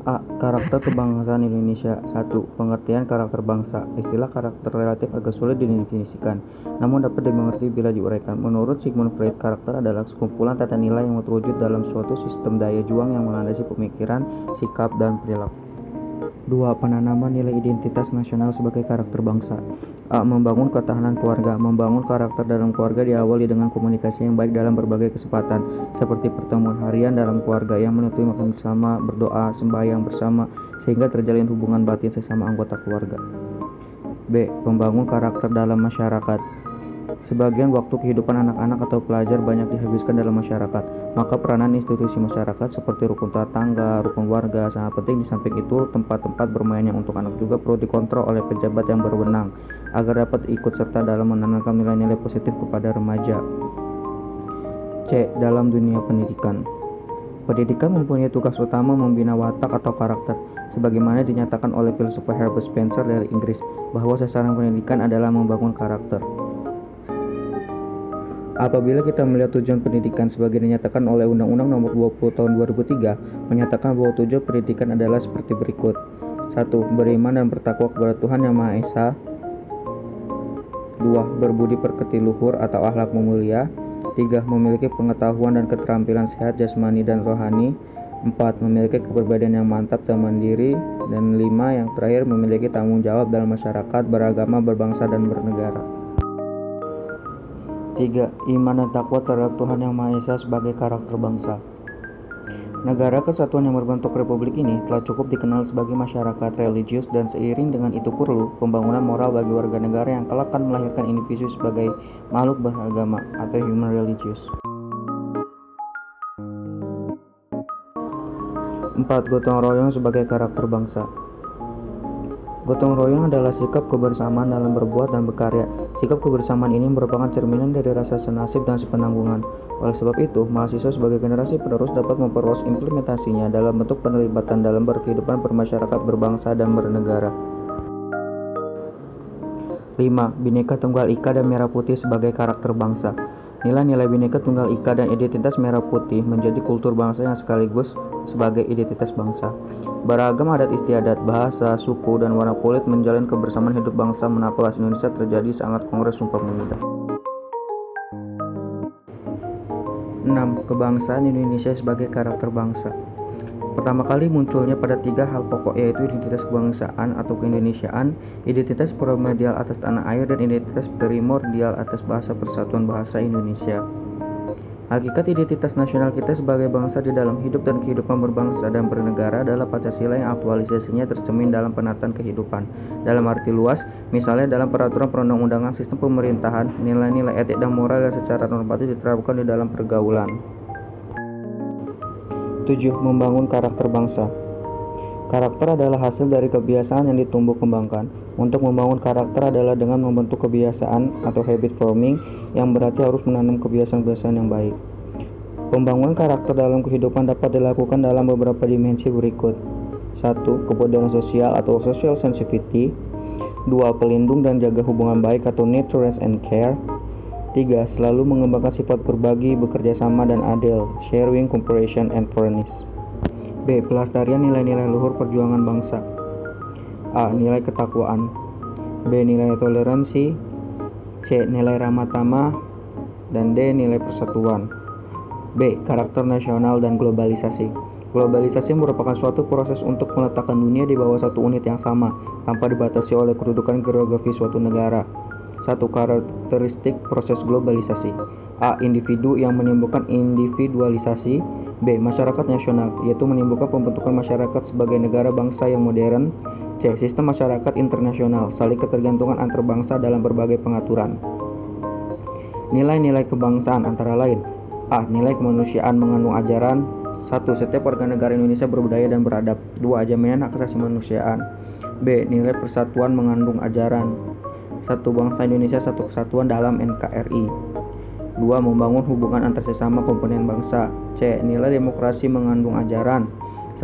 A. Karakter kebangsaan Indonesia. 1. Pengertian karakter bangsa. Istilah karakter relatif agak sulit didefinisikan, namun dapat dimengerti bila diuraikan. Menurut Sigmund Freud, karakter adalah sekumpulan tata nilai yang terwujud dalam suatu sistem daya juang yang melandasi pemikiran, sikap, dan perilaku. 2. Penanaman nilai identitas nasional sebagai karakter bangsa. A. Membangun ketahanan keluarga. Membangun karakter dalam keluarga diawali dengan komunikasi yang baik dalam berbagai kesempatan, seperti pertemuan harian dalam keluarga yang menyetujui makan bersama, berdoa, sembahyang bersama, sehingga terjalin hubungan batin sesama anggota keluarga. B. Membangun karakter dalam masyarakat. Sebagian waktu kehidupan anak-anak atau pelajar banyak dihabiskan dalam masyarakat, maka peranan institusi masyarakat seperti rukun tetangga, rukun warga sangat penting. Di samping itu, tempat-tempat bermain yang untuk anak juga perlu dikontrol oleh pejabat yang berwenang agar dapat ikut serta dalam menanamkan nilai-nilai positif kepada remaja. C. Dalam dunia pendidikan. Pendidikan mempunyai tugas utama membina watak atau karakter, sebagaimana dinyatakan oleh filsuf Herbert Spencer dari Inggris, bahwa sasaran pendidikan adalah membangun karakter. Apabila kita melihat tujuan pendidikan sebagai dinyatakan oleh Undang-Undang Nomor 20 Tahun 2003, menyatakan bahwa tujuan pendidikan adalah seperti berikut. 1. Beriman dan bertakwa kepada Tuhan Yang Maha Esa. 2. Berbudi pekerti luhur atau akhlak mulia. 3. Memiliki pengetahuan dan keterampilan sehat jasmani dan rohani. 4. Memiliki kepribadian yang mantap dan mandiri. Dan 5. Yang terakhir, memiliki tanggung jawab dalam masyarakat, beragama, berbangsa, dan bernegara. 3. Iman dan takwa terhadap Tuhan Yang Maha Esa sebagai karakter bangsa. Negara kesatuan yang berbentuk republik ini telah cukup dikenal sebagai masyarakat religius, dan seiring dengan itu perlu pembangunan moral bagi warga negara yang kelak akan melahirkan individu sebagai makhluk beragama atau human religious. 4. Gotong royong sebagai karakter bangsa. Gotong royong adalah sikap kebersamaan dalam berbuat dan berkarya. Sikap kebersamaan ini merupakan cerminan dari rasa senasib dan sepenanggungan. Oleh sebab itu, mahasiswa sebagai generasi penerus dapat memperluas implementasinya dalam bentuk penerlibatan dalam berkehidupan bermasyarakat, berbangsa, dan bernegara. 5. Bhinneka Tunggal Ika dan Merah Putih sebagai karakter bangsa. Nilai-nilai Bhinneka Tunggal Ika dan identitas merah putih menjadi kultur bangsa yang sekaligus sebagai identitas bangsa. Beragam adat istiadat, bahasa, suku, dan warna kulit menjalin kebersamaan hidup bangsa menaklukkan Indonesia terjadi saat Kongres Sumpah Pemuda. 6. Kebangsaan Indonesia sebagai karakter bangsa. Pertama kali munculnya pada 3 hal pokok, yaitu identitas kebangsaan atau keindonesiaan, identitas primordial atas tanah air, dan identitas primordial atas bahasa persatuan bahasa Indonesia. Hakikat identitas nasional kita sebagai bangsa di dalam hidup dan kehidupan berbangsa dan bernegara adalah Pancasila yang aktualisasinya tercermin dalam penataan kehidupan. Dalam arti luas, misalnya dalam peraturan perundang-undangan, sistem pemerintahan, nilai-nilai etik dan moral yang secara normatif diterapkan di dalam pergaulan. 7. Membangun karakter bangsa. Karakter adalah hasil dari kebiasaan yang ditumbuh kembangkan. Untuk membangun karakter adalah dengan membentuk kebiasaan atau habit forming, yang berarti harus menanam kebiasaan-kebiasaan yang baik. Pembangunan karakter dalam kehidupan dapat dilakukan dalam beberapa dimensi berikut. 1. Kepedulian sosial atau social sensitivity. 2. Pelindung dan jaga hubungan baik atau nurturance and care. 3. Selalu mengembangkan sifat berbagi, bekerja sama, dan adil, sharing, cooperation, and fairness. B. Pelestarian nilai-nilai luhur perjuangan bangsa. A. Nilai ketakwaan. B. Nilai toleransi. C. Nilai ramah tamah. Dan D. Nilai persatuan. B. Karakter nasional dan globalisasi. Globalisasi merupakan suatu proses untuk meletakkan dunia di bawah satu unit yang sama, tanpa dibatasi oleh kedudukan geografi suatu negara. Satu karakteristik proses globalisasi. A. Individu yang menimbulkan individualisasi. B. Masyarakat nasional, yaitu menimbulkan pembentukan masyarakat sebagai negara bangsa yang modern. C. Sistem masyarakat internasional, saling ketergantungan antar bangsa dalam berbagai pengaturan. Nilai-nilai kebangsaan antara lain: A. Nilai kemanusiaan mengandung ajaran 1. Setiap warga negara Indonesia berbudaya dan beradab. 2. Jaminan hak asasi manusiaan. B. Nilai persatuan mengandung ajaran 1. Bangsa Indonesia satu kesatuan dalam NKRI. 2. Membangun hubungan antar sesama komponen bangsa. C. Nilai demokrasi mengandung ajaran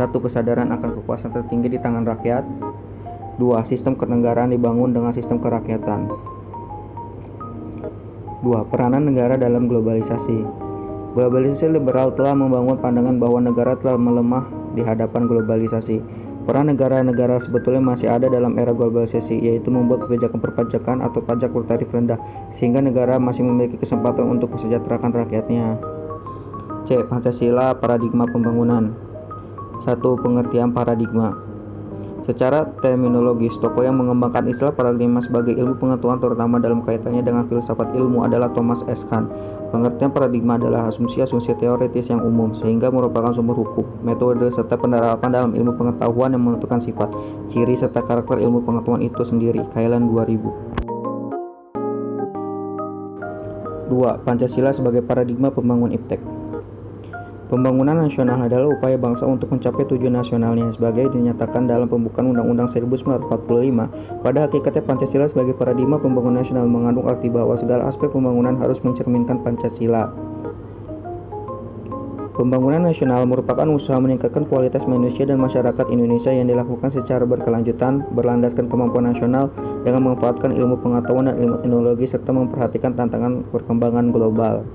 1. Kesadaran akan kekuasaan tertinggi di tangan rakyat. 2. Sistem kenegaraan dibangun dengan sistem kerakyatan. 2. Peranan negara dalam globalisasi. Globalisasi liberal telah membangun pandangan bahwa negara telah melemah di hadapan globalisasi. Peran negara-negara sebetulnya masih ada dalam era globalisasi, yaitu membuat kebijakan perpajakan atau pajak bertarif rendah, sehingga negara masih memiliki kesempatan untuk mensejahterakan rakyatnya. C. Pancasila Paradigma Pembangunan. 1. Pengertian paradigma. Secara terminologis, tokoh yang mengembangkan istilah paradigma sebagai ilmu pengetahuan terutama dalam kaitannya dengan filsafat ilmu adalah Thomas S. Kuhn. Pengertian paradigma adalah asumsi-asumsi teoritis yang umum, sehingga merupakan sumber hukum, metode, serta penerapan dalam ilmu pengetahuan yang menentukan sifat, ciri, serta karakter ilmu pengetahuan itu sendiri. Kailan 2000. 2. Pancasila sebagai paradigma pembangun iptek. Pembangunan nasional adalah upaya bangsa untuk mencapai tujuan nasionalnya sebagai dinyatakan dalam pembukaan Undang-Undang 1945. Pada hakikatnya Pancasila sebagai paradigma pembangunan nasional mengandung arti bahwa segala aspek pembangunan harus mencerminkan Pancasila. Pembangunan nasional merupakan usaha meningkatkan kualitas manusia dan masyarakat Indonesia yang dilakukan secara berkelanjutan, berlandaskan kemampuan nasional dengan memanfaatkan ilmu pengetahuan dan ilmu teknologi serta memperhatikan tantangan perkembangan global.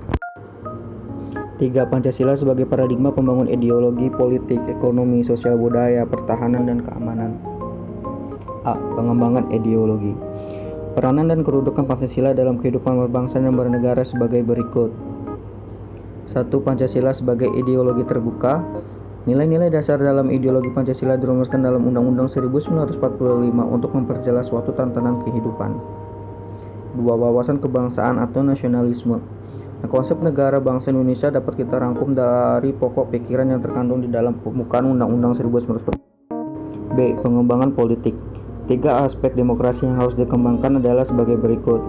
3. Pancasila sebagai paradigma pembangun ideologi, politik, ekonomi, sosial budaya, pertahanan, dan keamanan. A. Pengembangan ideologi. Peranan dan kedudukan Pancasila dalam kehidupan berbangsa dan bernegara sebagai berikut. 1. Pancasila sebagai ideologi terbuka. Nilai-nilai dasar dalam ideologi Pancasila dirumuskan dalam Undang-Undang 1945 untuk memperjelas suatu tatanan kehidupan. 2. Wawasan kebangsaan atau nasionalisme. Konsep negara bangsa Indonesia dapat kita rangkum dari pokok pikiran yang terkandung di dalam pembukaan Undang-Undang 1945. B. Pengembangan politik. 3 aspek demokrasi yang harus dikembangkan adalah sebagai berikut.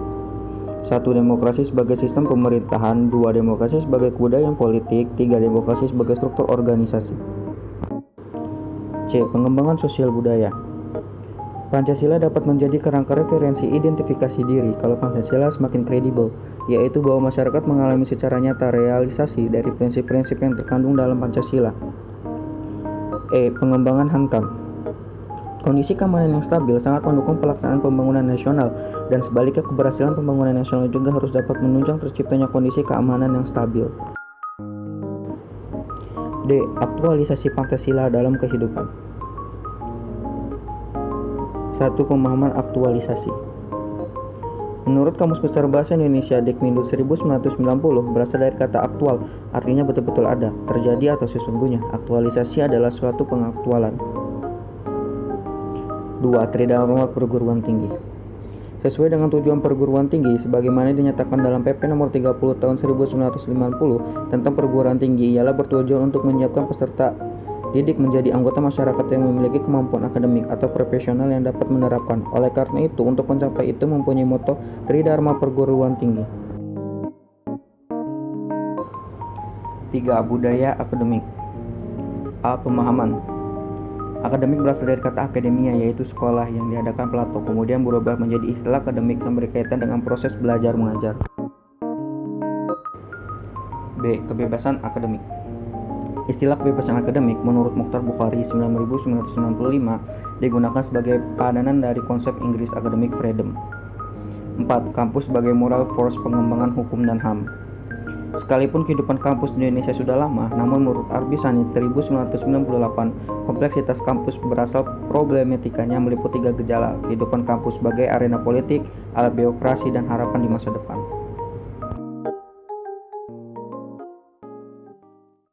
1. Demokrasi sebagai sistem pemerintahan. 2. Demokrasi sebagai kebudayaan politik. 3. Demokrasi sebagai struktur organisasi. C. Pengembangan sosial budaya. Pancasila dapat menjadi kerangka referensi identifikasi diri kalau Pancasila semakin kredibel, yaitu bahwa masyarakat mengalami secara nyata realisasi dari prinsip-prinsip yang terkandung dalam Pancasila. E. Pengembangan hankam. Kondisi keamanan yang stabil sangat mendukung pelaksanaan pembangunan nasional, dan sebaliknya keberhasilan pembangunan nasional juga harus dapat menunjang terciptanya kondisi keamanan yang stabil. D. Aktualisasi Pancasila dalam kehidupan. 1. Pemahaman aktualisasi. Menurut Kamus Besar Bahasa Indonesia Dikmindut 1990 berasal dari kata aktual, artinya betul-betul ada, terjadi atau sesungguhnya. Aktualisasi adalah suatu pengaktualan. 2. Tridharma Perguruan Tinggi. Sesuai dengan tujuan perguruan tinggi sebagaimana dinyatakan dalam PP Nomor 30 Tahun 1950 tentang perguruan tinggi, ialah bertujuan untuk menyiapkan peserta didik menjadi anggota masyarakat yang memiliki kemampuan akademik atau profesional yang dapat menerapkan. Oleh karena itu, untuk mencapai itu mempunyai moto Tridharma Perguruan Tinggi. 3. Budaya akademik. A. Pemahaman. Akademik berasal dari kata akademia, yaitu sekolah yang diadakan Plato, kemudian berubah menjadi istilah akademik yang berkaitan dengan proses belajar mengajar. B. Kebebasan akademik. Istilah kebebasan akademik menurut Mokhtar Bukhari 1995 digunakan sebagai padanan dari konsep Inggris academic freedom. 4. Kampus sebagai moral force pengembangan hukum dan HAM. Sekalipun kehidupan kampus di Indonesia sudah lama, namun menurut Arbi Sanid 1998, kompleksitas kampus berasal problematikanya meliputi 3 gejala: kehidupan kampus sebagai arena politik, alat birokrasi, dan harapan di masa depan.